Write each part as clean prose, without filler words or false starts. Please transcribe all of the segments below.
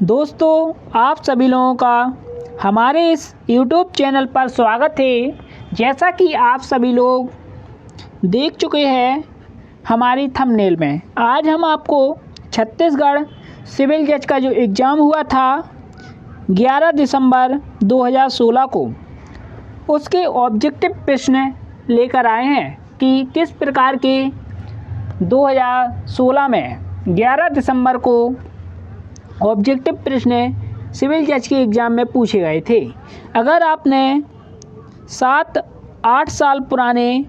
दोस्तों, आप सभी लोगों का हमारे इस YouTube चैनल पर स्वागत है। जैसा कि आप सभी लोग देख चुके हैं हमारी थंबनेल में, आज हम आपको छत्तीसगढ़ सिविल जज का जो एग्ज़ाम हुआ था 11 दिसंबर 2016 को, उसके ऑब्जेक्टिव प्रश्न लेकर आए हैं कि किस प्रकार के 2016 में 11 दिसंबर को ऑब्जेक्टिव प्रश्न सिविल जज के एग्ज़ाम में पूछे गए थे। अगर आपने 7-8 साल पुराने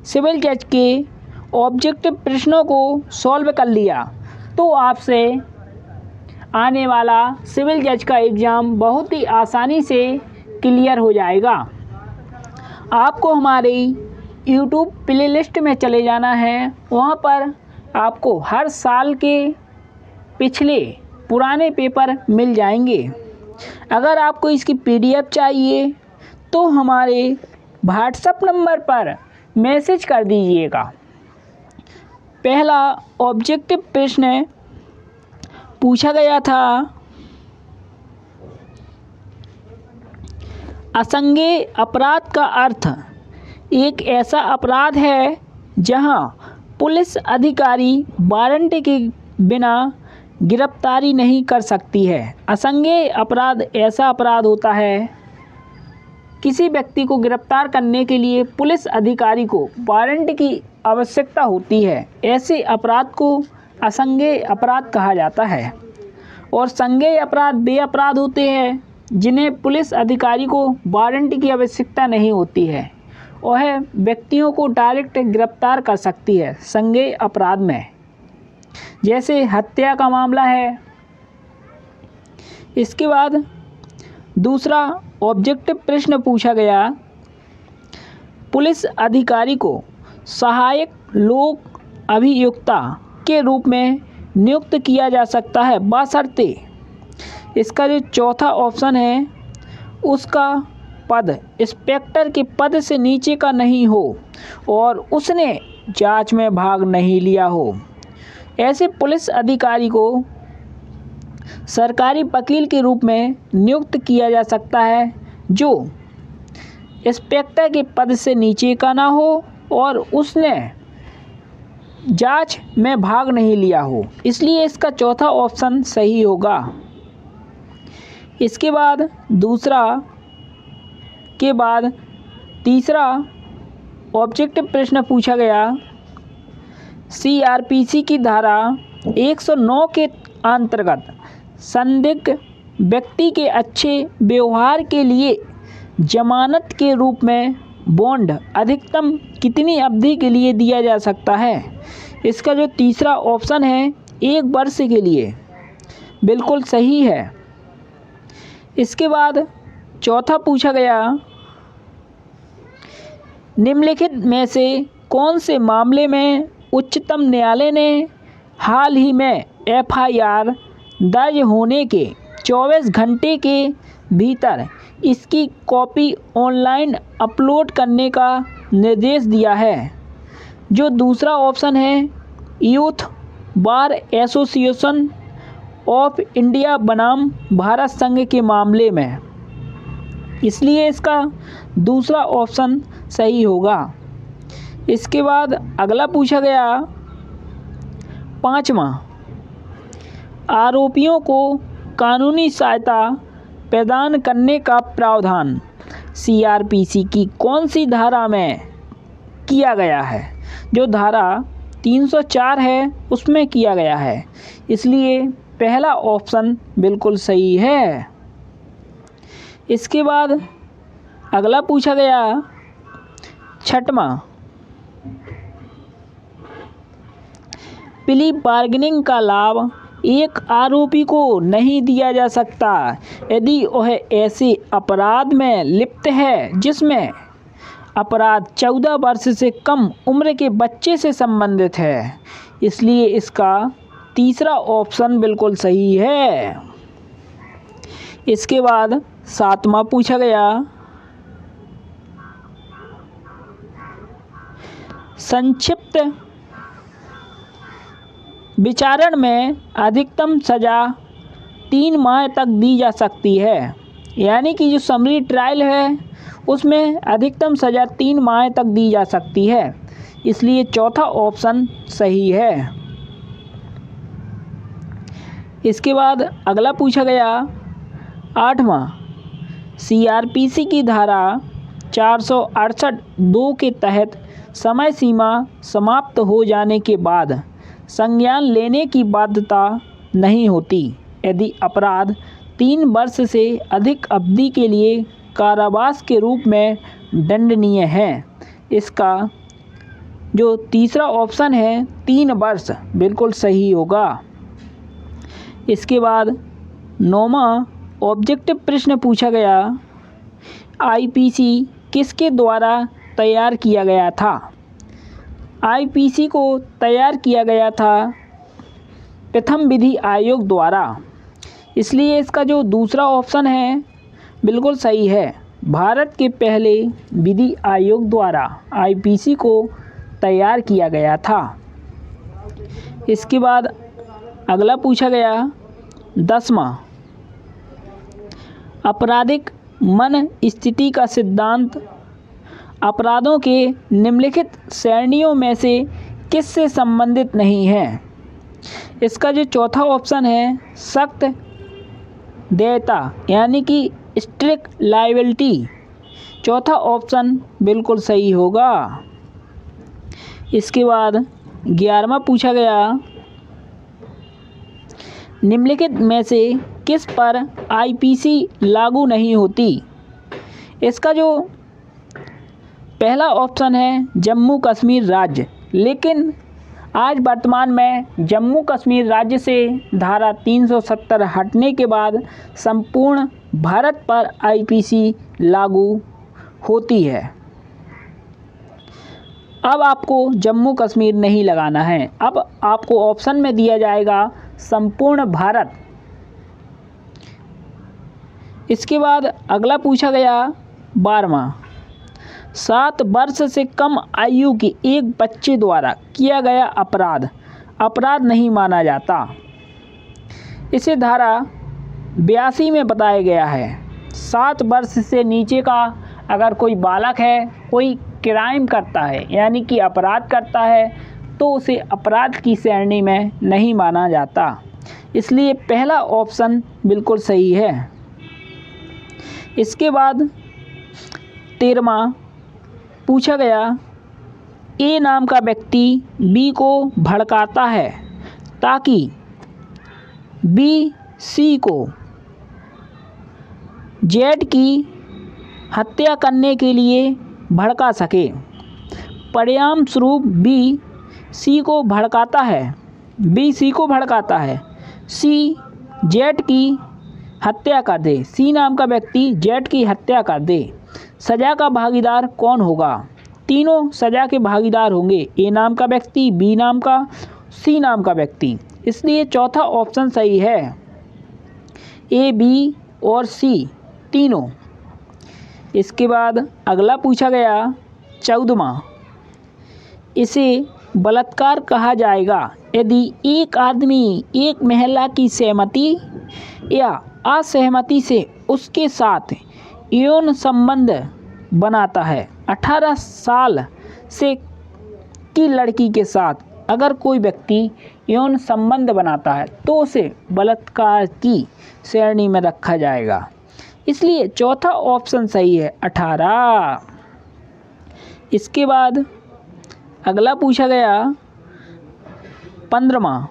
सिविल जज के ऑब्जेक्टिव प्रश्नों को सॉल्व कर लिया तो आपसे आने वाला सिविल जज का एग्ज़ाम बहुत ही आसानी से क्लियर हो जाएगा। आपको हमारी YouTube प्लेलिस्ट में चले जाना है। वहाँ पर आपको हर साल के पिछले पुराने पेपर मिल जाएंगे। अगर आपको इसकी PDF चाहिए तो हमारे व्हाट्सएप नंबर पर मैसेज कर दीजिएगा। पहला ऑब्जेक्टिव प्रश्न पूछा गया था, असंज्ञेय अपराध का अर्थ एक ऐसा अपराध है जहां पुलिस अधिकारी वारंट के बिना गिरफ्तारी नहीं कर सकती है। असंज्ञेय अपराध ऐसा अपराध होता है, किसी व्यक्ति को गिरफ्तार करने के लिए पुलिस अधिकारी को वारंट की आवश्यकता होती है। ऐसे अपराध को असंज्ञेय अपराध कहा जाता है। और संज्ञेय अपराध वे अपराध होते हैं जिन्हें पुलिस अधिकारी को वारंट की आवश्यकता नहीं होती है, वह व्यक्तियों को डायरेक्ट गिरफ्तार कर सकती है संज्ञेय अपराध में, जैसे हत्या का मामला है। इसके बाद दूसरा ऑब्जेक्टिव प्रश्न पूछा गया, पुलिस अधिकारी को सहायक लोक अभियुक्ता के रूप में नियुक्त किया जा सकता है बशर्ते इसका जो चौथा ऑप्शन है उसका पद इंस्पेक्टर के पद से नीचे का नहीं हो और उसने जांच में भाग नहीं लिया हो। ऐसे पुलिस अधिकारी को सरकारी वकील के रूप में नियुक्त किया जा सकता है जो इंस्पेक्टर के पद से नीचे का ना हो और उसने जांच में भाग नहीं लिया हो, इसलिए इसका चौथा ऑप्शन सही होगा। इसके बाद तीसरा ऑब्जेक्टिव प्रश्न पूछा गया, CRPC की धारा 109 के अंतर्गत संदिग्ध व्यक्ति के अच्छे व्यवहार के लिए जमानत के रूप में बॉन्ड अधिकतम कितनी अवधि के लिए दिया जा सकता है। इसका जो तीसरा ऑप्शन है 1 वर्ष के लिए, बिल्कुल सही है। इसके बाद चौथा पूछा गया, निम्नलिखित में से कौन से मामले में उच्चतम न्यायालय ने हाल ही में FIR दर्ज होने के 24 घंटे के भीतर इसकी कॉपी ऑनलाइन अपलोड करने का निर्देश दिया है। जो दूसरा ऑप्शन है youth bar association of India बनाम भारत संघ के मामले में, इसलिए इसका दूसरा ऑप्शन सही होगा। इसके बाद अगला पूछा गया, पाँचवा, आरोपियों को कानूनी सहायता प्रदान करने का प्रावधान CRPC की कौन सी धारा में किया गया है। जो धारा 304 है उसमें किया गया है, इसलिए पहला ऑप्शन बिल्कुल सही है। इसके बाद अगला पूछा गया, छठवां, प्ली बार्गेनिंग का लाभ एक आरोपी को नहीं दिया जा सकता यदि वह ऐसे अपराध में लिप्त है जिसमें अपराध 14 वर्ष से कम उम्र के बच्चे से संबंधित है, इसलिए इसका तीसरा ऑप्शन बिल्कुल सही है। इसके बाद सातवां पूछा गया, संक्षिप्त विचारण में अधिकतम सजा 3 माह तक दी जा सकती है। यानी कि जो समरी ट्रायल है उसमें अधिकतम सज़ा 3 माह तक दी जा सकती है। इसलिए चौथा ऑप्शन सही है। इसके बाद अगला पूछा गया 8वां, CRPC की धारा 468(2) के तहत समय सीमा समाप्त हो जाने के बाद संज्ञान लेने की बाध्यता नहीं होती यदि अपराध 3 वर्ष से अधिक अवधि के लिए कारावास के रूप में दंडनीय है। इसका जो तीसरा ऑप्शन है 3 वर्ष बिल्कुल सही होगा। इसके बाद 9वां ऑब्जेक्टिव प्रश्न पूछा गया IPC किसके द्वारा तैयार किया गया था। IPC को तैयार किया गया था प्रथम विधि आयोग द्वारा। इसलिए इसका जो दूसरा ऑप्शन है बिल्कुल सही है। भारत के पहले विधि आयोग द्वारा IPC को तैयार किया गया था। इसके बाद अगला पूछा गया 10वां, आपराधिक मन स्थिति का सिद्धांत अपराधों के निम्नलिखित श्रेणियों में से किससे संबंधित नहीं है। इसका जो चौथा ऑप्शन है सख्त देयता यानी कि स्ट्रिक्ट लायबिलिटी, चौथा ऑप्शन बिल्कुल सही होगा। इसके बाद 11वां पूछा गया निम्नलिखित में से किस पर IPC लागू नहीं होती। इसका जो पहला ऑप्शन है जम्मू कश्मीर राज्य, लेकिन आज वर्तमान में जम्मू कश्मीर राज्य से धारा 370 हटने के बाद संपूर्ण भारत पर IPC लागू होती है। अब आपको जम्मू कश्मीर नहीं लगाना है, अब आपको ऑप्शन में दिया जाएगा संपूर्ण भारत। इसके बाद अगला पूछा गया 12वां, 7 वर्ष से कम आयु के एक बच्चे द्वारा किया गया अपराध नहीं माना जाता। इसे धारा 82 में बताया गया है। 7 वर्ष से नीचे का अगर कोई बालक है, कोई क्राइम करता है यानी कि अपराध करता है, तो उसे अपराध की श्रेणी में नहीं माना जाता। इसलिए पहला ऑप्शन बिल्कुल सही है। इसके बाद 13वां पूछा गया A नाम का व्यक्ति B को भड़काता है ताकि B C को Z की हत्या करने के लिए भड़का सके। परिणाम स्वरूप B C को भड़काता है, C Z की हत्या कर दे, C नाम का व्यक्ति Z की हत्या कर दे। सज़ा का भागीदार कौन होगा। तीनों सज़ा के भागीदार होंगे, A नाम का व्यक्ति, B नाम का, C नाम का व्यक्ति। इसलिए चौथा ऑप्शन सही है, A, B और C तीनों। इसके बाद अगला पूछा गया 14वां, इसे बलात्कार कहा जाएगा यदि एक आदमी एक महिला की सहमति या असहमति से उसके साथ यौन संबंध बनाता है। 18 साल से की लड़की के साथ अगर कोई व्यक्ति यौन संबंध बनाता है तो उसे बलात्कार की श्रेणी में रखा जाएगा। इसलिए चौथा ऑप्शन सही है 18। इसके बाद अगला पूछा गया 15वां,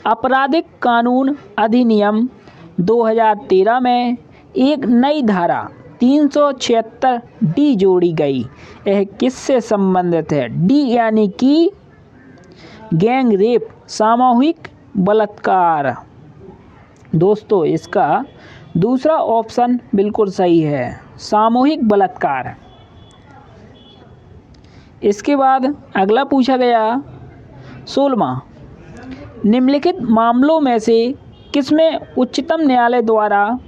आपराधिक कानून अधिनियम 2013 में एक नई धारा 376D जोड़ी गई। यह किससे संबंधित है। डी यानी कि गैंग रेप, सामूहिक बलात्कार। दोस्तों इसका दूसरा ऑप्शन बिल्कुल सही है, सामूहिक बलात्कार। इसके बाद अगला पूछा गया 16वां, निम्नलिखित मामलों में से किसमें उच्चतम न्यायालय द्वारा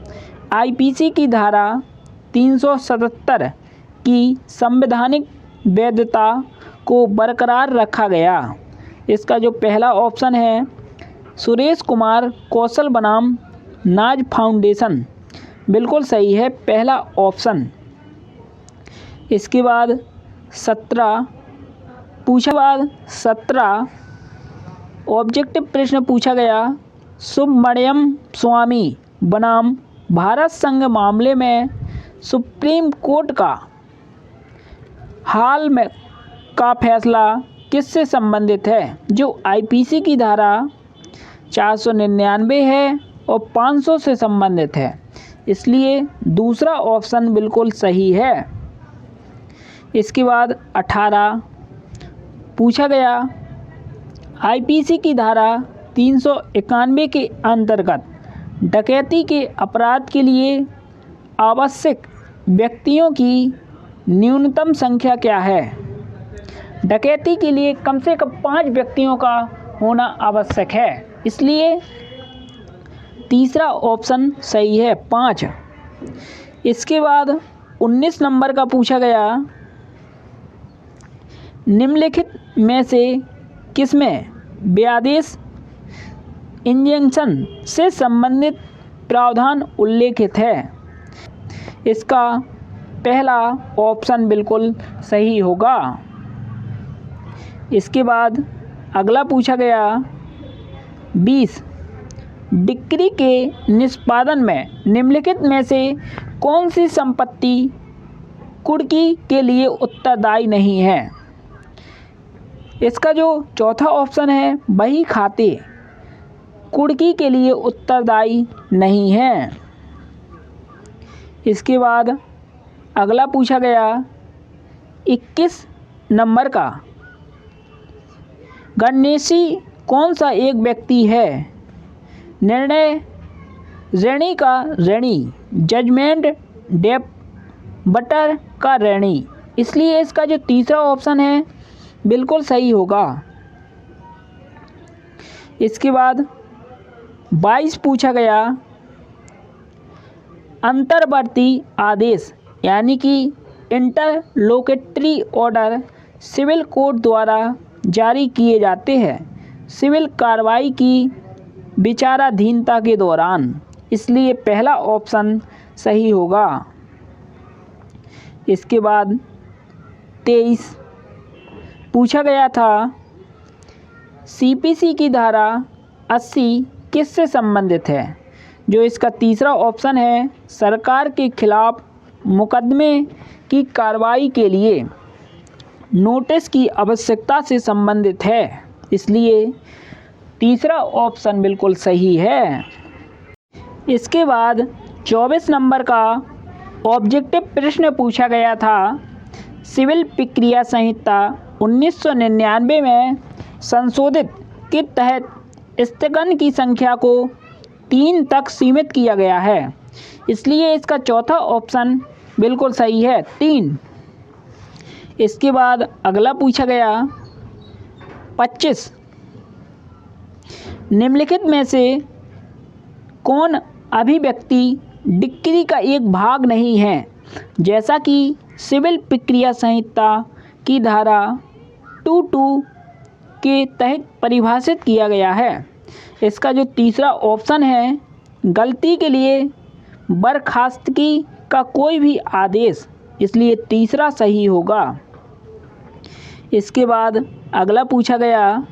IPC की धारा 377 की संवैधानिक वैधता को बरकरार रखा गया। इसका जो पहला ऑप्शन है सुरेश कुमार कौशल बनाम नाज फाउंडेशन, बिल्कुल सही है पहला ऑप्शन। इसके बाद 17 ऑब्जेक्टिव प्रश्न पूछा गया। सुब्रमण्यम स्वामी बनाम भारत संघ मामले में सुप्रीम कोर्ट का हाल में का फैसला किससे संबंधित है? जो आईपीसी की धारा 499 है और 500 से संबंधित है, इसलिए दूसरा ऑप्शन बिल्कुल सही है। इसके बाद 18 पूछा गया, आईपीसी की धारा 391 के अंतर्गत डकैती के अपराध के लिए आवश्यक व्यक्तियों की न्यूनतम संख्या क्या है? डकैती के लिए कम से कम 5 व्यक्तियों का होना आवश्यक है, इसलिए तीसरा ऑप्शन सही है 5। इसके बाद 19 नंबर का पूछा गया, निम्नलिखित में से किसमें व्यादेश इंजेक्शन से संबंधित प्रावधान उल्लेखित है? इसका पहला ऑप्शन बिल्कुल सही होगा। इसके बाद अगला पूछा गया 20 डिक्री के निष्पादन में निम्नलिखित में से कौन सी संपत्ति कुर्की के लिए उत्तरदायी नहीं है? इसका जो चौथा ऑप्शन है, वही खाते कुर्की के लिए उत्तरदायी नहीं है। इसके बाद अगला पूछा गया 21 नंबर का, गणेशी कौन सा एक व्यक्ति है? निर्णय ऋणी का ऋणी, जजमेंट डेबटर का ऋणी, इसलिए इसका जो तीसरा ऑप्शन है बिल्कुल सही होगा। इसके बाद 22 पूछा गया, अंतर्वर्ती आदेश यानी कि इंटरलोकेटरी ऑर्डर सिविल कोर्ट द्वारा जारी किए जाते हैं सिविल कार्रवाई की विचाराधीनता के दौरान, इसलिए पहला ऑप्शन सही होगा। इसके बाद 23 पूछा गया था, सीपीसी की धारा 80 किससे संबंधित है? जो इसका तीसरा ऑप्शन है, सरकार के खिलाफ मुकदमे की कार्रवाई के लिए नोटिस की आवश्यकता से संबंधित है, इसलिए तीसरा ऑप्शन बिल्कुल सही है। इसके बाद 24 नंबर का ऑब्जेक्टिव प्रश्न पूछा गया था, सिविल प्रक्रिया संहिता 1999 में संशोधित के तहत स्थगन की संख्या को 3 तक सीमित किया गया है, इसलिए इसका चौथा ऑप्शन बिल्कुल सही है 3। इसके बाद अगला पूछा गया 25 निम्नलिखित में से कौन अभिव्यक्ति डिक्री का एक भाग नहीं है? जैसा कि सिविल प्रक्रिया संहिता की धारा 22 के तहत परिभाषित किया गया है। इसका जो तीसरा ऑप्शन है, गलती के लिए बर्खास्तगी का कोई भी आदेश, इसलिए तीसरा सही होगा। इसके बाद अगला पूछा गया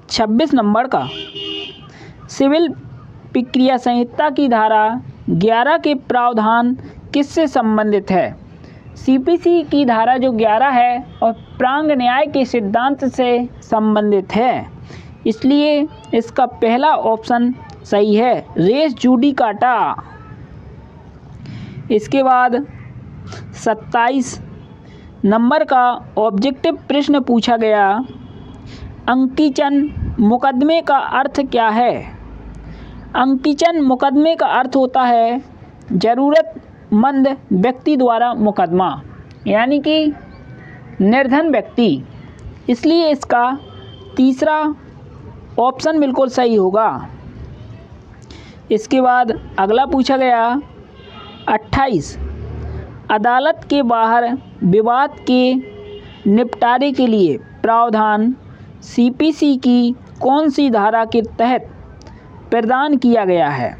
26 नंबर का, सिविल प्रक्रिया संहिता की धारा 11 के प्रावधान किससे संबंधित है? सीपीसी की धारा जो 11 है और प्रांग न्याय के सिद्धांत से संबंधित है, इसलिए इसका पहला ऑप्शन सही है, रेस जुडिकाटा। इसके बाद 27 नंबर का ऑब्जेक्टिव प्रश्न पूछा गया, अंकीचन मुकदमे का अर्थ क्या है? अंकीचन मुकदमे का अर्थ होता है ज़रूरतमंद व्यक्ति द्वारा मुकदमा, यानी कि निर्धन व्यक्ति, इसलिए इसका तीसरा ऑप्शन बिल्कुल सही होगा। इसके बाद अगला पूछा गया 28 अदालत के बाहर विवाद के निपटारे के लिए प्रावधान सीपीसी की कौन सी धारा के तहत प्रदान किया गया है।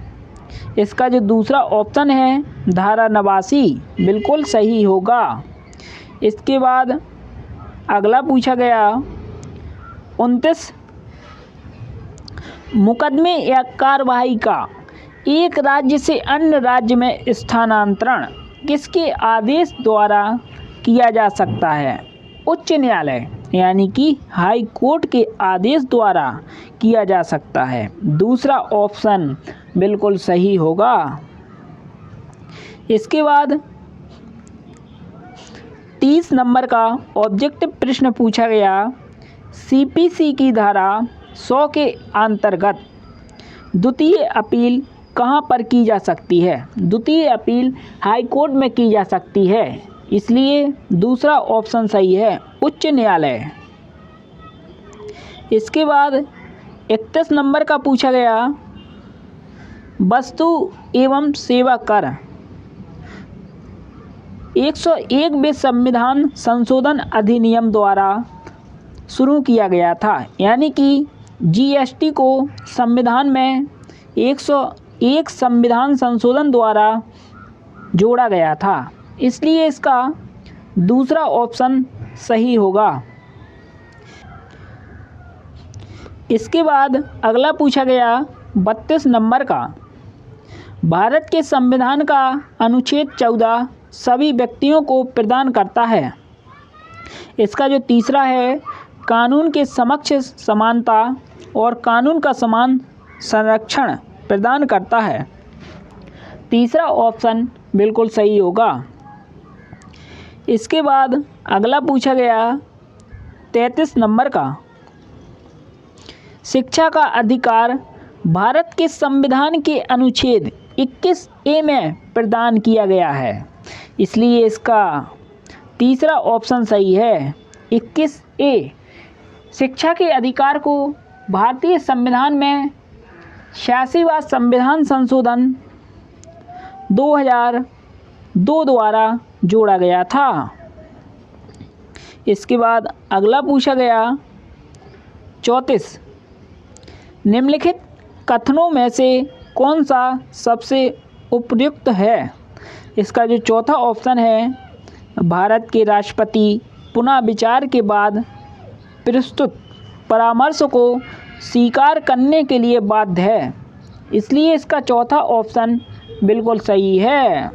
इसका जो दूसरा ऑप्शन है धारा 89 बिल्कुल सही होगा। इसके बाद अगला पूछा गया 29 मुकदमे या कार्यवाही का एक राज्य से अन्य राज्य में स्थानांतरण किसके आदेश द्वारा किया जा सकता है? उच्च न्यायालय यानी कि हाई कोर्ट के आदेश द्वारा किया जा सकता है। दूसरा ऑप्शन बिल्कुल सही होगा। इसके बाद 30 नंबर का ऑब्जेक्टिव प्रश्न पूछा गया सीपीसी की धारा 100 के अंतर्गत द्वितीय अपील कहाँ पर की जा सकती है? द्वितीय अपील हाई कोर्ट में की जा सकती है, इसलिए दूसरा ऑप्शन सही है, उच्च न्यायालय। इसके बाद 31 नंबर का पूछा गया वस्तु एवं सेवा कर 101वें संविधान संशोधन अधिनियम द्वारा शुरू किया गया था, यानी कि जीएसटी को संविधान में 101 संविधान संशोधन द्वारा जोड़ा गया था, इसलिए इसका दूसरा ऑप्शन सही होगा। इसके बाद अगला पूछा गया 32 नंबर का भारत के संविधान का अनुच्छेद 14 सभी व्यक्तियों को प्रदान करता है। इसका जो तीसरा है कानून के समक्ष समानता और कानून का समान संरक्षण प्रदान करता है। तीसरा ऑप्शन बिल्कुल सही होगा। इसके बाद अगला पूछा गया 33 नंबर का शिक्षा का अधिकार भारत के संविधान के अनुच्छेद 21A में प्रदान किया गया है, इसलिए इसका तीसरा ऑप्शन सही है, 21A। शिक्षा के अधिकार को भारतीय संविधान में 86वां संविधान संशोधन 2002 द्वारा जोड़ा गया था। इसके बाद अगला पूछा गया 34 निम्नलिखित कथनों में से कौन सा सबसे उपयुक्त है? इसका जो चौथा ऑप्शन है भारत के राष्ट्रपति पुनः विचार के बाद प्रस्तुत परामर्श को स्वीकार करने के लिए बाध्य है, इसलिए इसका चौथा ऑप्शन बिल्कुल सही है।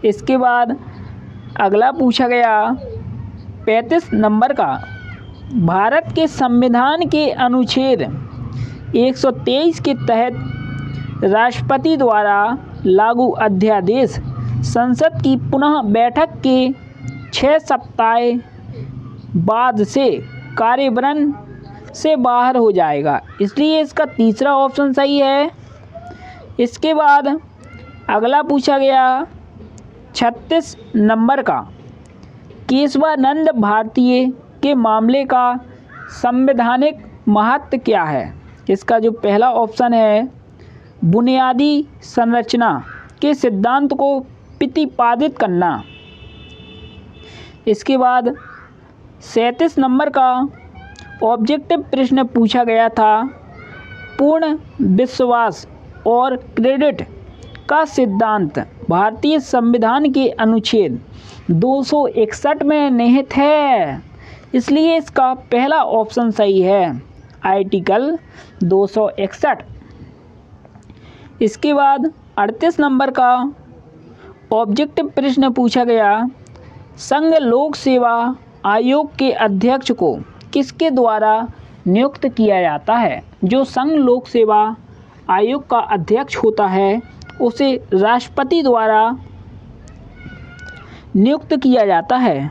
इसके बाद अगला पूछा गया 35 नंबर का भारत के संविधान के अनुच्छेद 123 के तहत राष्ट्रपति द्वारा लागू अध्यादेश संसद की पुनः बैठक के 6 सप्ताह बाद से कार्यवरण से बाहर हो जाएगा, इसलिए इसका तीसरा ऑप्शन सही है। इसके बाद अगला पूछा गया 36 नंबर का केशवानंद भारतीय के मामले का संवैधानिक महत्व क्या है? इसका जो पहला ऑप्शन है बुनियादी संरचना के सिद्धांत को प्रतिपादित करना। इसके बाद 37 नंबर का ऑब्जेक्टिव प्रश्न पूछा गया था पूर्ण विश्वास और क्रेडिट का सिद्धांत भारतीय संविधान के अनुच्छेद 261 में निहित है, इसलिए इसका पहला ऑप्शन सही है, आर्टिकल 261। इसके बाद 38 नंबर का ऑब्जेक्टिव प्रश्न पूछा गया संघ लोक सेवा आयोग के अध्यक्ष को किसके द्वारा नियुक्त किया जाता है? जो संघ लोक सेवा आयोग का अध्यक्ष होता है उसे राष्ट्रपति द्वारा नियुक्त किया जाता है।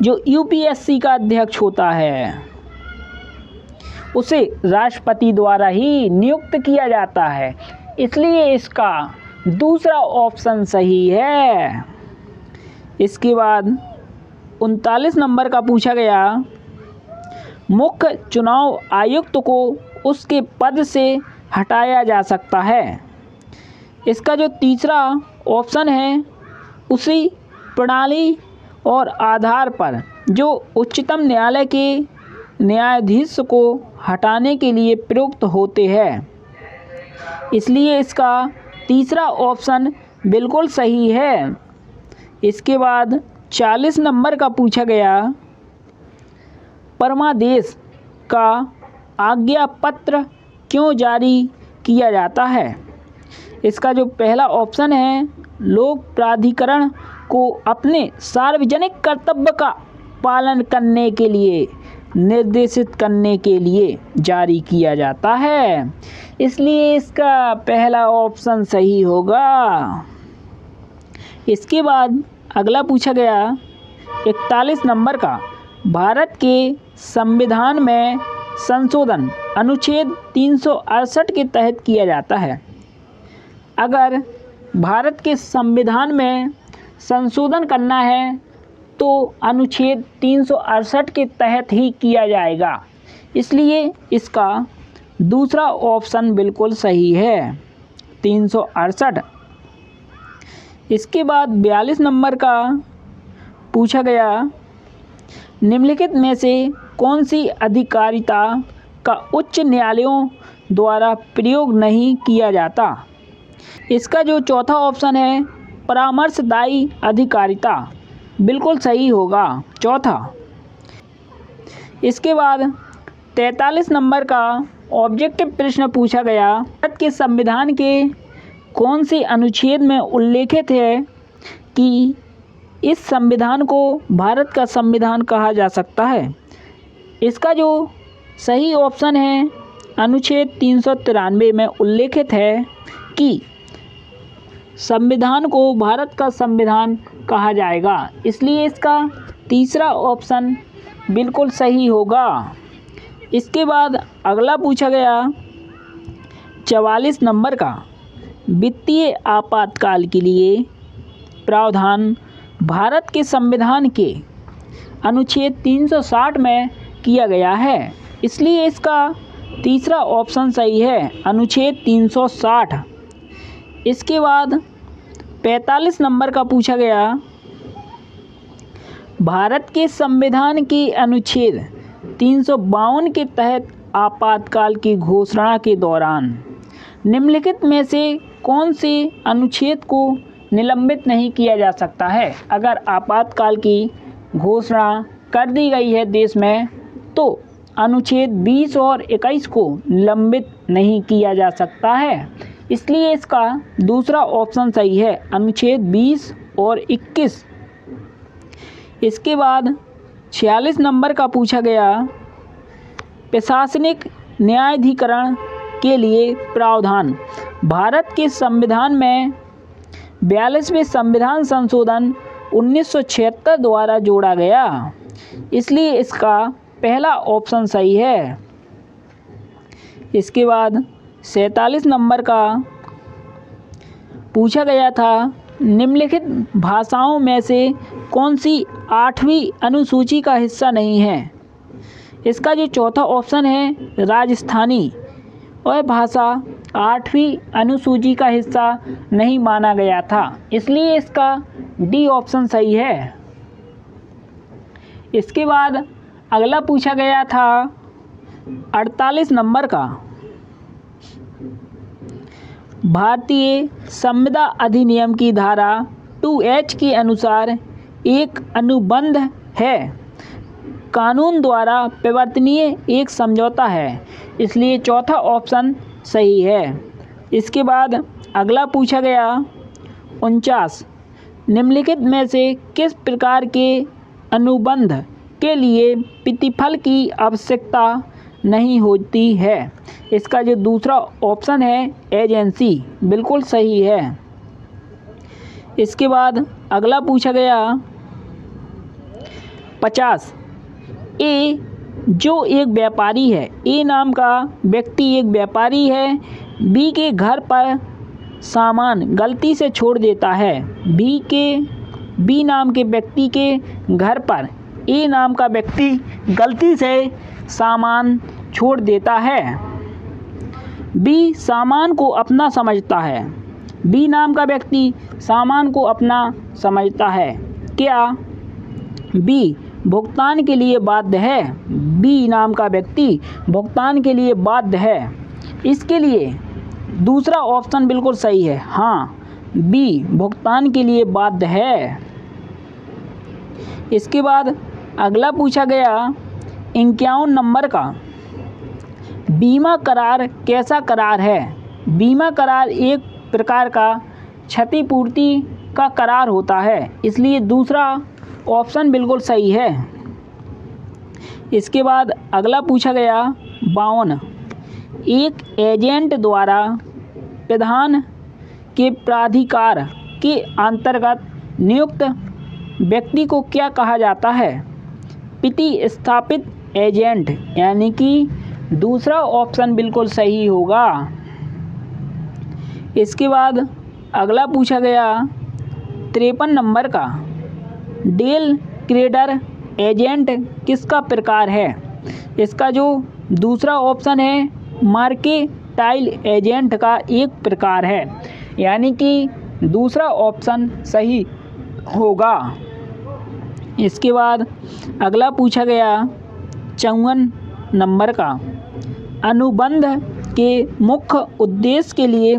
जो यूपीएससी का अध्यक्ष होता है उसे राष्ट्रपति द्वारा ही नियुक्त किया जाता है, इसलिए इसका दूसरा ऑप्शन सही है। इसके बाद 39 नंबर का पूछा गया मुख्य चुनाव आयुक्त को उसके पद से हटाया जा सकता है। इसका जो तीसरा ऑप्शन है उसी प्रणाली और आधार पर जो उच्चतम न्यायालय के न्यायाधीश को हटाने के लिए प्रयुक्त होते हैं। इसलिए इसका तीसरा ऑप्शन बिल्कुल सही है। इसके बाद 40 नंबर का पूछा गया, परमादेश का आज्ञा पत्र क्यों जारी किया जाता है? इसका जो पहला ऑप्शन है, लोक प्राधिकरण को अपने सार्वजनिक कर्तव्य का पालन करने के लिए निर्देशित करने के लिए जारी किया जाता है। इसलिए इसका पहला ऑप्शन सही होगा। इसके बाद अगला पूछा गया 41 नंबर का, भारत के संविधान में संशोधन अनुच्छेद 368 के तहत किया जाता है। अगर भारत के संविधान में संशोधन करना है तो अनुच्छेद 368 के तहत ही किया जाएगा। इसलिए इसका दूसरा ऑप्शन बिल्कुल सही है, 368। इसके बाद 42 नंबर का पूछा गया, निम्नलिखित में से कौन सी अधिकारिता का उच्च न्यायालयों द्वारा प्रयोग नहीं किया जाता? इसका जो चौथा ऑप्शन है, परामर्शदायी अधिकारिता, बिल्कुल सही होगा, चौथा। इसके बाद 43 नंबर का ऑब्जेक्टिव प्रश्न पूछा गया, भारत के संविधान के कौन से अनुच्छेद में उल्लेखित है कि इस संविधान को भारत का संविधान कहा जा सकता है? इसका जो सही ऑप्शन है, अनुच्छेद 393 में उल्लेखित है कि संविधान को भारत का संविधान कहा जाएगा। इसलिए इसका तीसरा ऑप्शन बिल्कुल सही होगा। इसके बाद अगला पूछा गया 44 नंबर का, वित्तीय आपातकाल के लिए प्रावधान भारत के संविधान के अनुच्छेद 360 में किया गया है। इसलिए इसका तीसरा ऑप्शन सही है, अनुच्छेद 360। इसके बाद 45 नंबर का पूछा गया, भारत के संविधान के अनुच्छेद 352 के तहत आपातकाल की घोषणा के दौरान निम्नलिखित में से कौन से अनुच्छेद को निलंबित नहीं किया जा सकता है? अगर आपातकाल की घोषणा कर दी गई है देश में तो अनुच्छेद 20 और 21 को निलंबित नहीं किया जा सकता है। इसलिए इसका दूसरा ऑप्शन सही है, अनुच्छेद 20 और 21। इसके बाद 46 नंबर का पूछा गया, प्रशासनिक न्यायाधिकरण के लिए प्रावधान भारत के संविधान में 42वें संविधान संशोधन 1976 द्वारा जोड़ा गया। इसलिए इसका पहला ऑप्शन सही है। इसके बाद 47 नंबर का पूछा गया था, निम्नलिखित भाषाओं में से कौन सी 8वीं अनुसूची का हिस्सा नहीं है? इसका जो चौथा ऑप्शन है, राजस्थानी और भाषा 8वीं अनुसूची का हिस्सा नहीं माना गया था। इसलिए इसका डी ऑप्शन सही है। इसके बाद अगला पूछा गया था 48 नंबर का, भारतीय संविदा अधिनियम की धारा 2H के अनुसार एक अनुबंध है कानून द्वारा परिवर्तनीय एक समझौता है। इसलिए चौथा ऑप्शन सही है। इसके बाद अगला पूछा गया 49, निम्नलिखित में से किस प्रकार के अनुबंध के लिए प्रतिफल की आवश्यकता नहीं होती है? इसका जो दूसरा ऑप्शन है, एजेंसी, बिल्कुल सही है। इसके बाद अगला पूछा गया 50, ए जो एक व्यापारी है, ए नाम का व्यक्ति एक व्यापारी है, बी के घर पर सामान गलती से छोड़ देता है। बी नाम के व्यक्ति के घर पर ए नाम का व्यक्ति गलती से सामान छोड़ देता है। बी सामान को अपना समझता है। बी नाम का व्यक्ति सामान को अपना समझता है। क्या बी भुगतान के लिए बाध्य है। बी नाम का व्यक्ति भुगतान के लिए बाध्य है। इसके लिए दूसरा ऑप्शन बिल्कुल सही है। हाँ, बी भुगतान के लिए बाध्य है। इसके बाद अगला पूछा गया 51 नंबर का, बीमा करार कैसा करार है। बीमा करार एक प्रकार का क्षतिपूर्ति का करार होता है, इसलिए दूसरा ऑप्शन बिल्कुल सही है। इसके बाद अगला पूछा गया 52, एक एजेंट द्वारा प्रधान के प्राधिकार के अंतर्गत नियुक्त व्यक्ति को क्या कहा जाता है। प्रतिस्थापित एजेंट, यानी कि दूसरा ऑप्शन बिल्कुल सही होगा। इसके बाद अगला पूछा गया 53 नंबर का, डेल क्रेडर एजेंट किसका प्रकार है। इसका जो दूसरा ऑप्शन है मार्केटाइल एजेंट का एक प्रकार है, यानी कि दूसरा ऑप्शन सही होगा। इसके बाद अगला पूछा गया 54 नंबर का, अनुबंध के मुख्य उद्देश्य के लिए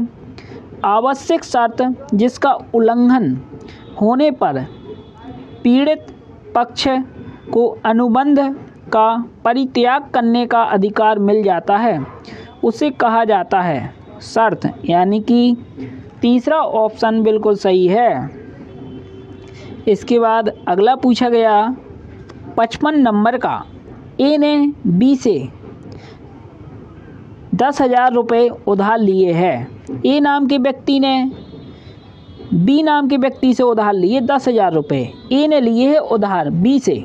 आवश्यक शर्त जिसका उल्लंघन होने पर पीड़ित पक्ष को अनुबंध का परित्याग करने का अधिकार मिल जाता है, उसे कहा जाता है शर्त, यानी कि तीसरा ऑप्शन बिल्कुल सही है। इसके बाद अगला पूछा गया 55 नंबर का, ए ने बी से 10,000 रुपये उधार लिए हैं। ए नाम के व्यक्ति ने बी नाम के व्यक्ति से उधार लिए 10,000 रुपये। ए ने लिए है उधार बी से।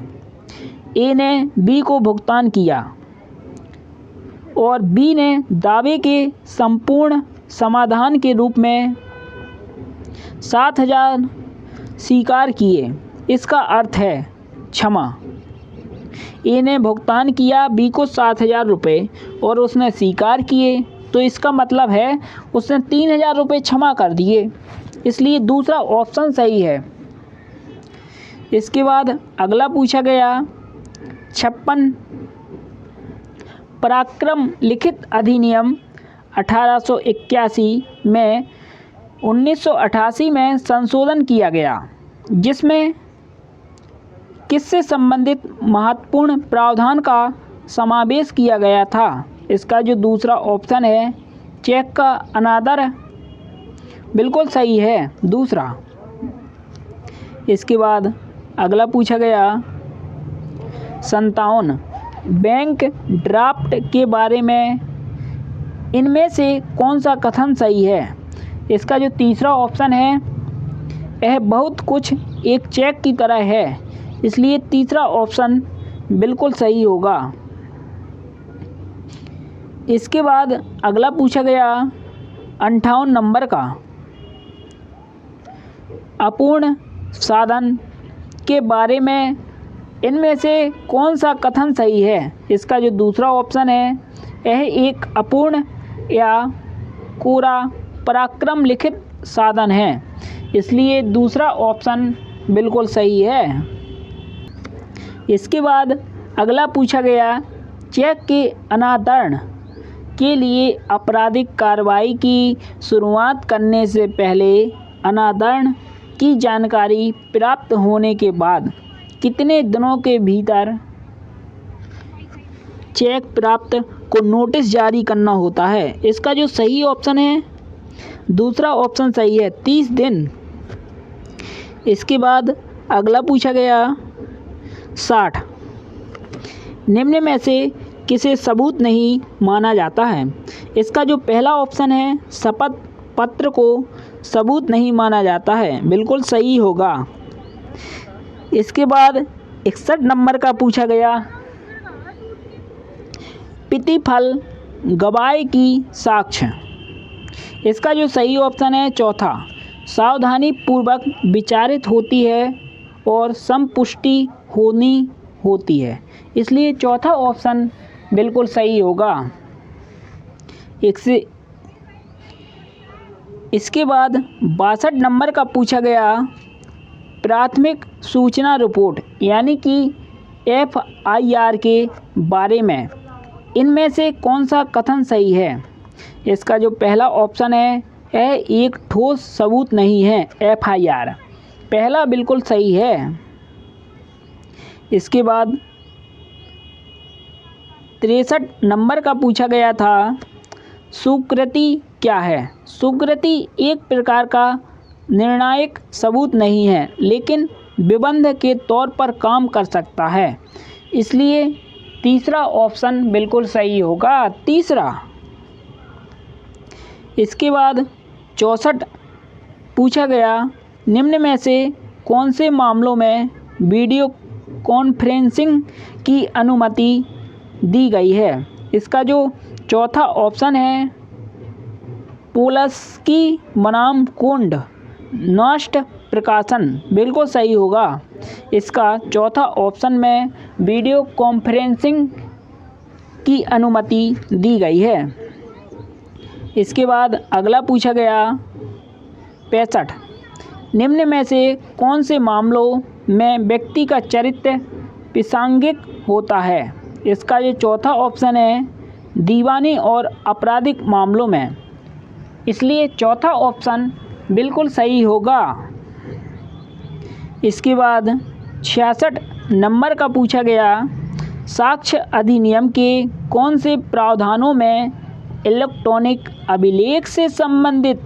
ए ने बी को भुगतान किया और बी ने दावे के संपूर्ण समाधान के रूप में 7,000 स्वीकार किए। इसका अर्थ है क्षमा। ए ने भुगतान किया बी को 7,000 रुपये और उसने स्वीकार किए, तो इसका मतलब है उसने 3,000 रुपये क्षमा कर दिए, इसलिए दूसरा ऑप्शन सही है। इसके बाद अगला पूछा गया 56, पराक्रम लिखित अधिनियम 1881 में 1988 में संशोधन किया गया, जिसमें किससे संबंधित महत्वपूर्ण प्रावधान का समावेश किया गया था। इसका जो दूसरा ऑप्शन है चेक का अनादर बिल्कुल सही है, दूसरा। इसके बाद अगला पूछा गया 57, बैंक ड्राफ्ट के बारे में इनमें से कौन सा कथन सही है। इसका जो तीसरा ऑप्शन है यह बहुत कुछ एक चेक की तरह है, इसलिए तीसरा ऑप्शन बिल्कुल सही होगा। इसके बाद अगला पूछा गया 58 नंबर का, अपूर्ण साधन के बारे में इनमें से कौन सा कथन सही है। इसका जो दूसरा ऑप्शन है यह एक अपूर्ण या कोरा पराक्रम लिखित साधन है, इसलिए दूसरा ऑप्शन बिल्कुल सही है। इसके बाद अगला पूछा गया चेक के अनादरण के लिए आपराधिक कार्रवाई की शुरुआत करने से पहले अनादरण की जानकारी प्राप्त होने के बाद कितने दिनों के भीतर चेक प्राप्त को नोटिस जारी करना होता है। इसका जो सही ऑप्शन है दूसरा ऑप्शन सही है, 30 दिन। इसके बाद अगला पूछा गया 60, निम्न में से किसे सबूत नहीं माना जाता है। इसका जो पहला ऑप्शन है शपथ पत्र को सबूत नहीं माना जाता है, बिल्कुल सही होगा। इसके बाद 61 नंबर का पूछा गया प्रतिफल गवाह की साक्ष्य। इसका जो सही ऑप्शन है चौथा, सावधानी पूर्वक विचारित होती है और संपुष्टि होनी होती है, इसलिए चौथा ऑप्शन बिल्कुल सही होगा। इसके बाद 62 नंबर का पूछा गया प्राथमिक सूचना रिपोर्ट, यानी कि FIR के बारे में इनमें से कौन सा कथन सही है? इसका जो पहला ऑप्शन है एक ठोस सबूत नहीं है FIR, पहला बिल्कुल सही है। इसके बाद 63 नंबर का पूछा गया था, स्वीकृति क्या है? स्वीकृति एक प्रकार का निर्णायक सबूत नहीं है, लेकिन विबंध के तौर पर काम कर सकता है, इसलिए तीसरा ऑप्शन बिल्कुल सही होगा, तीसरा। इसके बाद 64 पूछा गया, निम्न में से कौन से मामलों में वीडियो कॉन्फ्रेंसिंग की अनुमति दी गई है? इसका जो चौथा ऑप्शन है पोल्स्की बनाम कुंड नष्ट प्रकाशन, बिल्कुल सही होगा। इसका चौथा ऑप्शन में वीडियो कॉन्फ्रेंसिंग की अनुमति दी गई है। इसके बाद अगला पूछा गया 65, निम्न में से कौन से मामलों में व्यक्ति का चरित्र प्रासंगिक होता है? इसका जो चौथा ऑप्शन है दीवानी और आपराधिक मामलों में, इसलिए चौथा ऑप्शन बिल्कुल सही होगा। इसके बाद 66 नंबर का पूछा गया, साक्ष्य अधिनियम के कौन से प्रावधानों में इलेक्ट्रॉनिक अभिलेख से संबंधित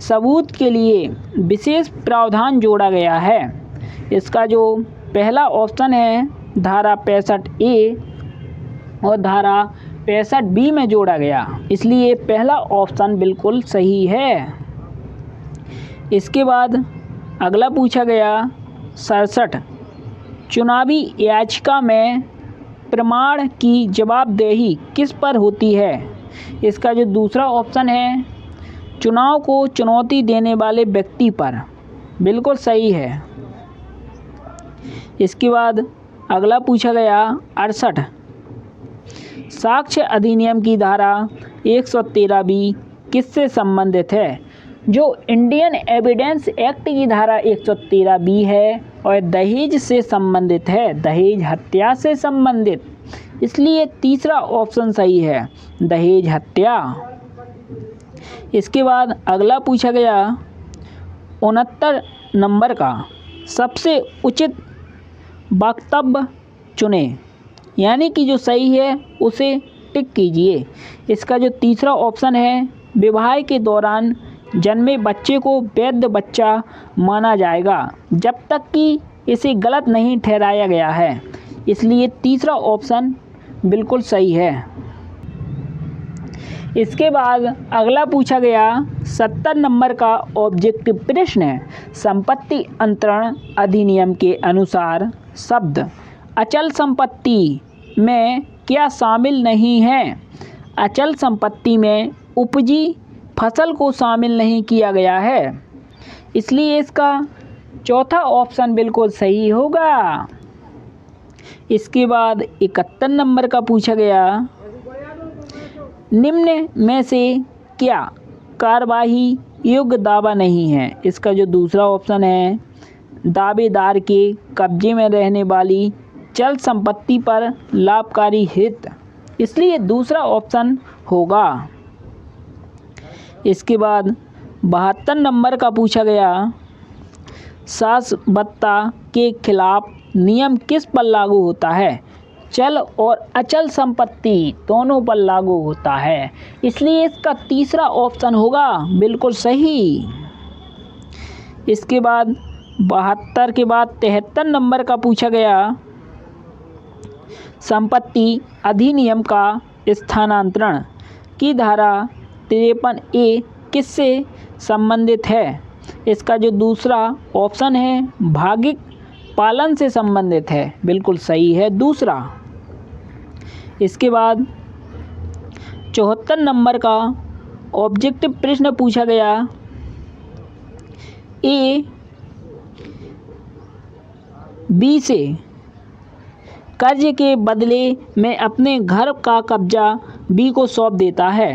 सबूत के लिए विशेष प्रावधान जोड़ा गया है? इसका जो पहला ऑप्शन है धारा 65A और धारा 65B में जोड़ा गया, इसलिए पहला ऑप्शन बिल्कुल सही है। इसके बाद अगला पूछा गया 67, चुनावी याचिका में प्रमाण की जवाबदेही किस पर होती है? इसका जो दूसरा ऑप्शन है चुनाव को चुनौती देने वाले व्यक्ति पर, बिल्कुल सही है। इसके बाद अगला पूछा गया 68, साक्ष्य अधिनियम की धारा 113B किससे संबंधित है? जो इंडियन एविडेंस एक्ट की धारा 113B है और दहेज से संबंधित है, दहेज हत्या से संबंधित, इसलिए तीसरा ऑप्शन सही है, दहेज हत्या। इसके बाद अगला पूछा गया 69 नंबर का, सबसे उचित वक्तव्य चुने, यानी कि जो सही है उसे टिक कीजिए। इसका जो तीसरा ऑप्शन है विवाह के दौरान जन्मे बच्चे को वैध बच्चा माना जाएगा जब तक कि इसे गलत नहीं ठहराया गया है, इसलिए तीसरा ऑप्शन बिल्कुल सही है। इसके बाद अगला पूछा गया 70 नंबर का ऑब्जेक्टिव प्रश्न है, संपत्ति अंतरण अधिनियम के अनुसार शब्द अचल संपत्ति में क्या शामिल नहीं है? अचल संपत्ति में उपजी फसल को शामिल नहीं किया गया है, इसलिए इसका चौथा ऑप्शन बिल्कुल सही होगा। इसके बाद 71 नंबर का पूछा गया, निम्न में से क्या कार्यवाही योग्य दावा नहीं है? इसका जो दूसरा ऑप्शन है दावेदार के कब्जे में रहने वाली चल संपत्ति पर लाभकारी हित, इसलिए दूसरा ऑप्शन होगा। इसके बाद 72 नंबर का पूछा गया, शासवत्ता के खिलाफ नियम किस पर लागू होता है? चल और अचल संपत्ति दोनों पर लागू होता है, इसलिए इसका तीसरा ऑप्शन होगा बिल्कुल सही। इसके बाद 72 के बाद 73 नंबर का पूछा गया, संपत्ति अधिनियम का स्थानांतरण की धारा 53A किससे संबंधित है? इसका जो दूसरा ऑप्शन है भागिक पालन से संबंधित है, बिल्कुल सही है दूसरा। इसके बाद 74 नंबर का ऑब्जेक्टिव प्रश्न पूछा गया, A B से कर्ज के बदले में अपने घर का कब्जा B को सौंप देता है।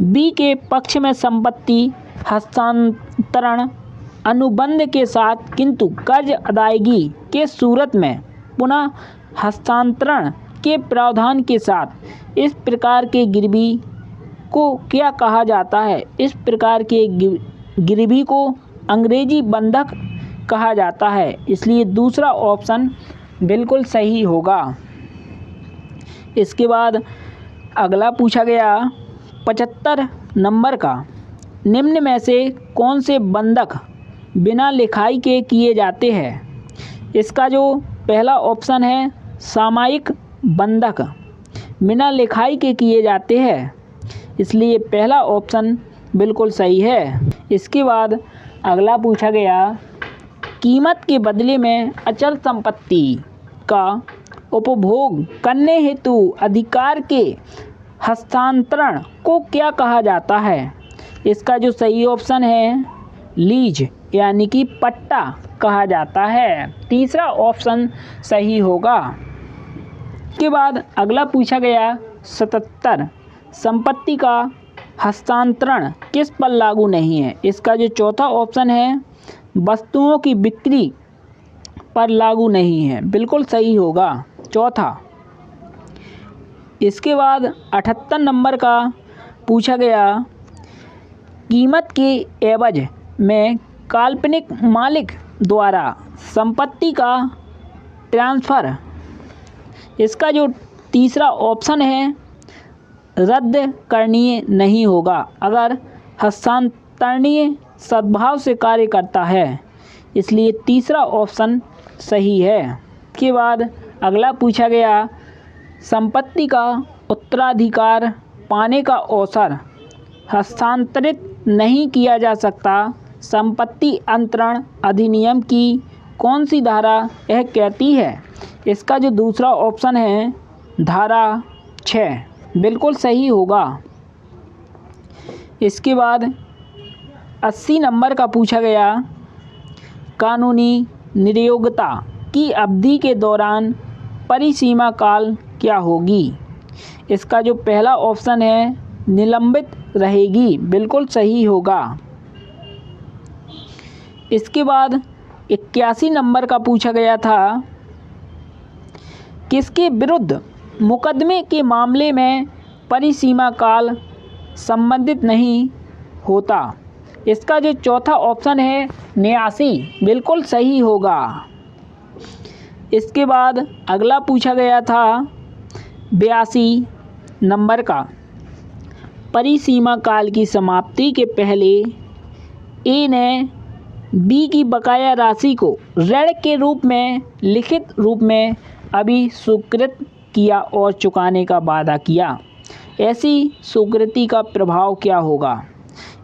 B के पक्ष में संपत्ति हस्तांतरण अनुबंध के साथ, किंतु कर्ज अदायगी के सूरत में पुनः हस्तांतरण के प्रावधान के साथ इस प्रकार के गिरवी को क्या कहा जाता है? इस प्रकार के गिरवी को अंग्रेजी बंधक कहा जाता है। इसलिए दूसरा ऑप्शन बिल्कुल सही होगा। इसके बाद अगला पूछा गया 75 नंबर का, निम्न में से कौन से बंधक बिना लिखाई के किए जाते हैं? इसका जो पहला ऑप्शन है सामयिक बंधक बिना लिखाई के किए जाते हैं, इसलिए पहला ऑप्शन बिल्कुल सही है। इसके बाद अगला पूछा गया कीमत के बदले में अचल संपत्ति का उपभोग करने हेतु अधिकार के हस्तांतरण को क्या कहा जाता है? इसका जो सही ऑप्शन है लीज यानी कि पट्टा कहा जाता है। तीसरा ऑप्शन सही होगा। इसके बाद अगला पूछा गया 77 संपत्ति का हस्तांतरण किस पर लागू नहीं है? इसका जो चौथा ऑप्शन है वस्तुओं की बिक्री पर लागू नहीं है, बिल्कुल सही होगा चौथा। इसके बाद 78 नंबर का पूछा गया कीमत के एवज में काल्पनिक मालिक द्वारा संपत्ति का ट्रांसफ़र, इसका जो तीसरा ऑप्शन है रद्द करणीय नहीं होगा अगर हस्तांतरणीय सद्भाव से कार्य करता है, इसलिए तीसरा ऑप्शन सही है। इसके बाद अगला पूछा गया संपत्ति का उत्तराधिकार पाने का अवसर हस्तांतरित नहीं किया जा सकता, संपत्ति अंतरण अधिनियम की कौन सी धारा यह कहती है? इसका जो दूसरा ऑप्शन है धारा 6, बिल्कुल सही होगा। इसके बाद 80 नंबर का पूछा गया कानूनी नियोक्ता की अवधि के दौरान परिसीमा काल क्या होगी? इसका जो पहला ऑप्शन है निलंबित रहेगी, बिल्कुल सही होगा। इसके बाद 81 नंबर का पूछा गया था किसके विरुद्ध मुकदमे के मामले में परिसीमा काल संबंधित नहीं होता? इसका जो चौथा ऑप्शन है न्यासी, बिल्कुल सही होगा। इसके बाद अगला पूछा गया था 82 नंबर का परिसीमा काल की समाप्ति के पहले ए ने बी की बकाया राशि को ऋण के रूप में लिखित रूप में अभी स्वीकृत किया और चुकाने का वादा किया, ऐसी स्वीकृति का प्रभाव क्या होगा?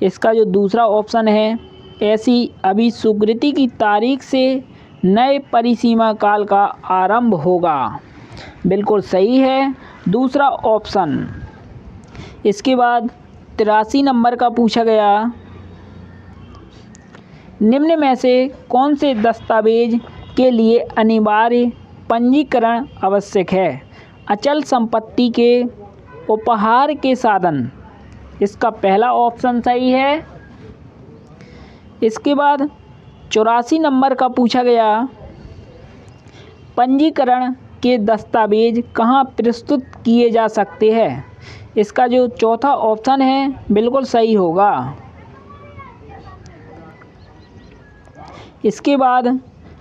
इसका जो दूसरा ऑप्शन है ऐसी अभी स्वीकृति की तारीख से नए परिसीमा काल का आरंभ होगा, बिल्कुल सही है दूसरा ऑप्शन। इसके बाद 83 नंबर का पूछा गया निम्न में से कौन से दस्तावेज के लिए अनिवार्य पंजीकरण आवश्यक है? अचल संपत्ति के उपहार के साधन, इसका पहला ऑप्शन सही है। इसके बाद 84 नंबर का पूछा गया पंजीकरण के दस्तावेज कहाँ प्रस्तुत किए जा सकते हैं? इसका जो चौथा ऑप्शन है बिल्कुल सही होगा। इसके बाद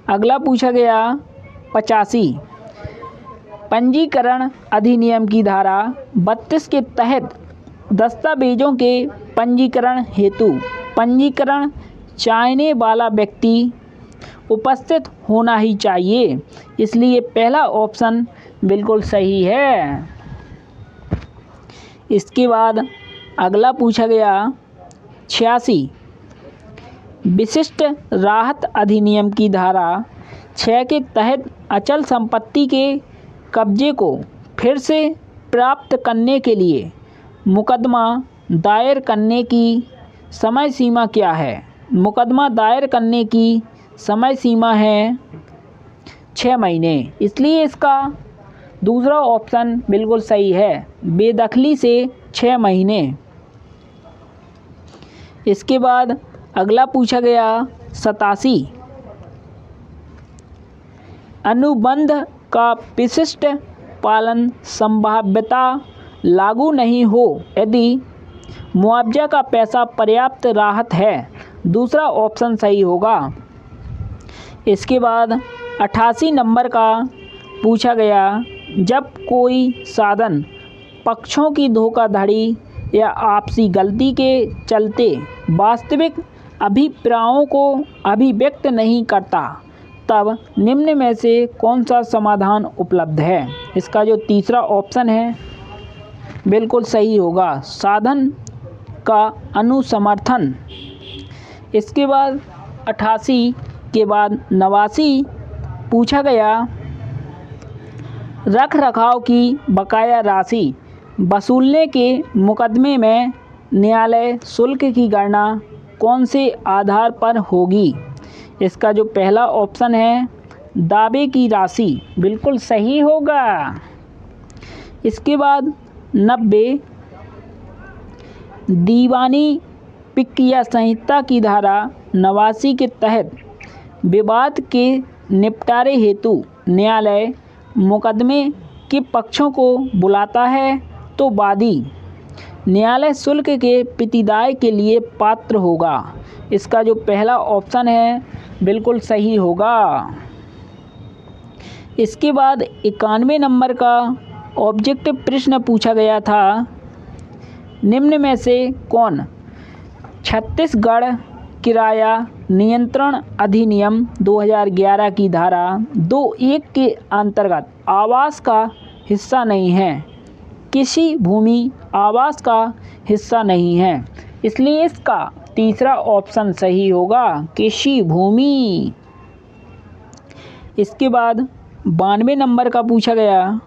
अगला पूछा गया 85 पंजीकरण अधिनियम की धारा 32 के तहत दस्तावेजों के पंजीकरण हेतु पंजीकरण चाहने वाला व्यक्ति उपस्थित होना ही चाहिए, इसलिए पहला ऑप्शन बिल्कुल सही है। इसके बाद अगला पूछा गया 86 विशिष्ट राहत अधिनियम की धारा 6 के तहत अचल संपत्ति के कब्जे को फिर से प्राप्त करने के लिए मुकदमा दायर करने की समय सीमा क्या है? मुकदमा दायर करने की समय सीमा है 6 महीने, इसलिए इसका दूसरा ऑप्शन बिल्कुल सही है, बेदखली से 6 महीने। इसके बाद अगला पूछा गया 87 अनुबंध का विशिष्ट पालन संभाव्यता लागू नहीं हो यदि मुआवजा का पैसा पर्याप्त राहत है। दूसरा ऑप्शन सही होगा। इसके बाद 88 नंबर का पूछा गया, जब कोई साधन पक्षों की धोखाधड़ी या आपसी गलती के चलते वास्तविक अभिप्रायों को अभिव्यक्त नहीं करता, तब निम्न में से कौन सा समाधान उपलब्ध है। इसका जो तीसरा ऑप्शन है बिल्कुल सही होगा, साधन का अनुसमर्थन। इसके बाद 88 के बाद 89 पूछा गया, रख रखाव की बकाया राशि वसूलने के मुकदमे में न्यायालय शुल्क की गणना कौन से आधार पर होगी। इसका जो पहला ऑप्शन है दावे की राशि, बिल्कुल सही होगा। इसके बाद 90 दीवानी प्रक्रिया संहिता की धारा 89 के तहत विवाद के निपटारे हेतु न्यायालय मुकदमे के पक्षों को बुलाता है तो वादी न्यायालय शुल्क के प्रतिदाय के लिए पात्र होगा। इसका जो पहला ऑप्शन है बिल्कुल सही होगा। इसके बाद 91 नंबर का ऑब्जेक्टिव प्रश्न पूछा गया था, निम्न में से कौन छत्तीसगढ़ किराया नियंत्रण अधिनियम 2011 की धारा 2(1) के अंतर्गत आवास का हिस्सा नहीं है। किसी भूमि आवास का हिस्सा नहीं है, इसलिए इसका तीसरा ऑप्शन सही होगा, कृषि भूमि। इसके बाद 92 नंबर का पूछा गया,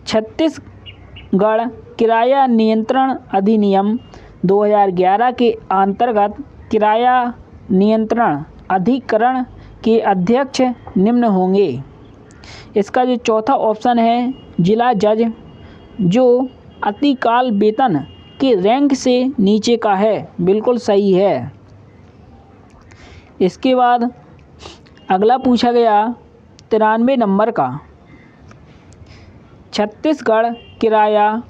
छत्तीसगढ़ किराया नियंत्रण अधिनियम 2011 के अंतर्गत किराया नियंत्रण अधिकरण के अध्यक्ष निम्न होंगे। इसका जो चौथा ऑप्शन है जिला जज, जो अतिकाल वेतन के रैंक से नीचे का है, बिल्कुल सही है। इसके बाद अगला पूछा गया 93 नंबर का, छत्तीसगढ़ किराया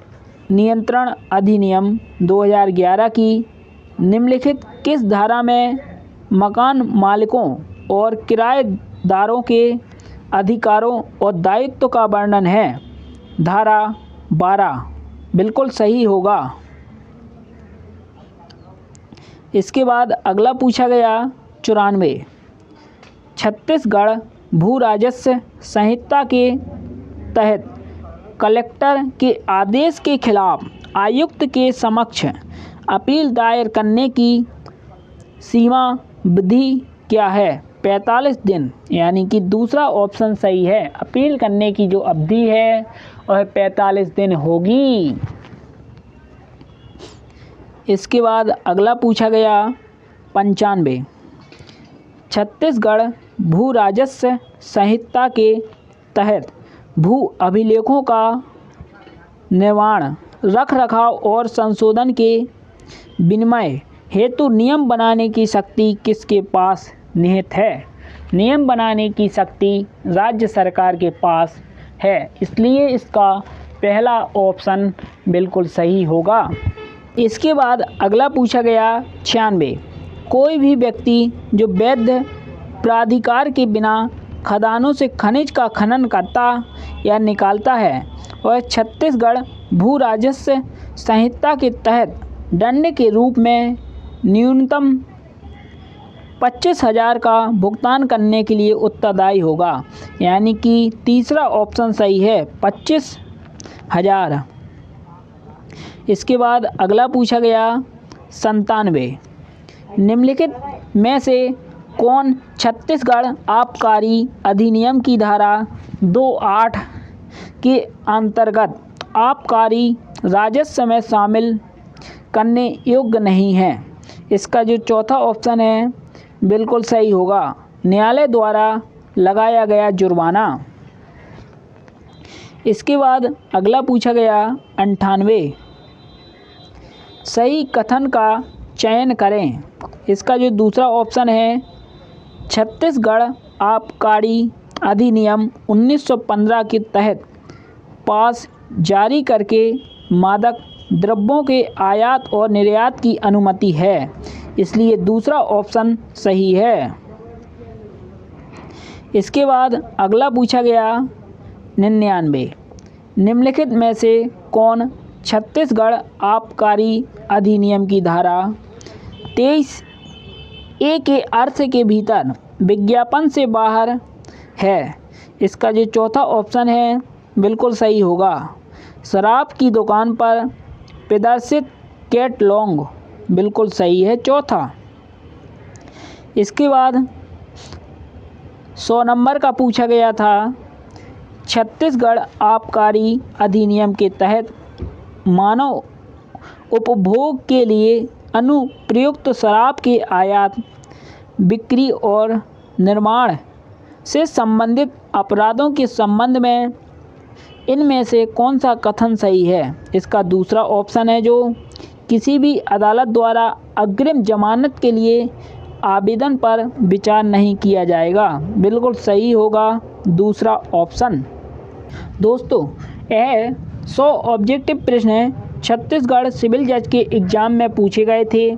नियंत्रण अधिनियम 2011 की निम्नलिखित किस धारा में मकान मालिकों और किराएदारों के अधिकारों और दायित्व का वर्णन है। धारा 12, बिल्कुल सही होगा। इसके बाद अगला पूछा गया 94, छत्तीसगढ़ भू राजस्व संहिता के तहत कलेक्टर के आदेश के खिलाफ आयुक्त के समक्ष अपील दायर करने की सीमा विधि क्या है। 45 दिन, यानी कि दूसरा ऑप्शन सही है। अपील करने की जो अवधि है वह 45 दिन होगी। इसके बाद अगला पूछा गया 95, छत्तीसगढ़ भू राजस्व संहिता के तहत भू अभिलेखों का निर्माण, रख रखाव और संशोधन के विनिमय हेतु नियम बनाने की शक्ति किसके पास निहित है। नियम बनाने की शक्ति राज्य सरकार के पास है, इसलिए इसका पहला ऑप्शन बिल्कुल सही होगा। इसके बाद अगला पूछा गया 96, कोई भी व्यक्ति जो वैध प्राधिकार के बिना खदानों से खनिज का खनन करता या निकालता है वह छत्तीसगढ़ भू राजस्व संहिता के तहत दंड के रूप में न्यूनतम 25,000 का भुगतान करने के लिए उत्तरदायी होगा, यानी कि तीसरा ऑप्शन सही है, 25,000। इसके बाद अगला पूछा गया 97, निम्नलिखित में से कौन छत्तीसगढ़ आबकारी अधिनियम की धारा 2(8) के अंतर्गत आबकारी राजस्व में शामिल करने योग्य नहीं है। इसका जो चौथा ऑप्शन है बिल्कुल सही होगा, न्यायालय द्वारा लगाया गया जुर्माना। इसके बाद अगला पूछा गया 98, सही कथन का चयन करें। इसका जो दूसरा ऑप्शन है छत्तीसगढ़ आबकारी अधिनियम 1915 के तहत पास जारी करके मादक द्रव्यों के आयात और निर्यात की अनुमति है। इसलिए दूसरा ऑप्शन सही है। इसके बाद अगला पूछा गया 99, निम्नलिखित में से कौन छत्तीसगढ़ आबकारी अधिनियम की धारा 23A के अर्थ के भीतर विज्ञापन से बाहर है? इसका जो चौथा ऑप्शन है बिल्कुल सही होगा। शराब की दुकान पर प्रदर्शित कैटलॉग बिल्कुल सही है चौथा। इसके बाद 100 नंबर का पूछा गया था, छत्तीसगढ़ आबकारी अधिनियम के तहत मानव उपभोग के लिए अनुप्रयुक्त शराब के आयात, बिक्री और निर्माण से संबंधित अपराधों के संबंध में इनमें से कौन सा कथन सही है? इसका दूसरा ऑप्शन है जो किसी भी अदालत द्वारा अग्रिम जमानत के लिए आवेदन पर विचार नहीं किया जाएगा। बिल्कुल सही होगा दूसरा ऑप्शन। दोस्तों, यह 100 ऑब्जेक्टिव प्रश्न छत्तीसगढ़ सिविल जज के एग्ज़ाम में पूछे गए थे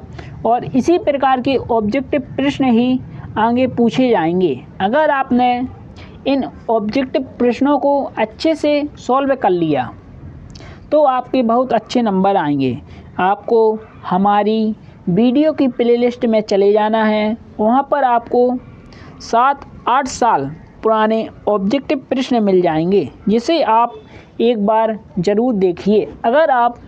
और इसी प्रकार के ऑब्जेक्टिव प्रश्न ही आगे पूछे जाएंगे। अगर आपने इन ऑब्जेक्टिव प्रश्नों को अच्छे से सॉल्व कर लिया तो आपके बहुत अच्छे नंबर आएंगे। आपको हमारी वीडियो की प्लेलिस्ट में चले जाना है। वहाँ पर आपको 7-8 साल पुराने ऑब्जेक्टिव प्रश्न मिल जाएंगे, जिसे आप एक बार ज़रूर देखिए। अगर आप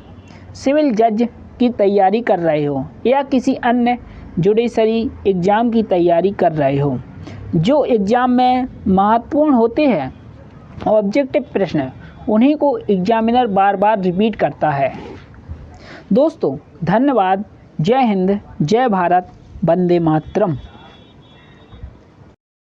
सिविल जज की तैयारी कर रहे हो या किसी अन्य जुडिशरी एग्ज़ाम की तैयारी कर रहे हो, जो एग्ज़ाम में महत्वपूर्ण होते हैं ऑब्जेक्टिव प्रश्न, उन्हीं को एग्जामिनर बार बार रिपीट करता है। दोस्तों, धन्यवाद। जय हिंद, जय भारत, वंदे मातरम।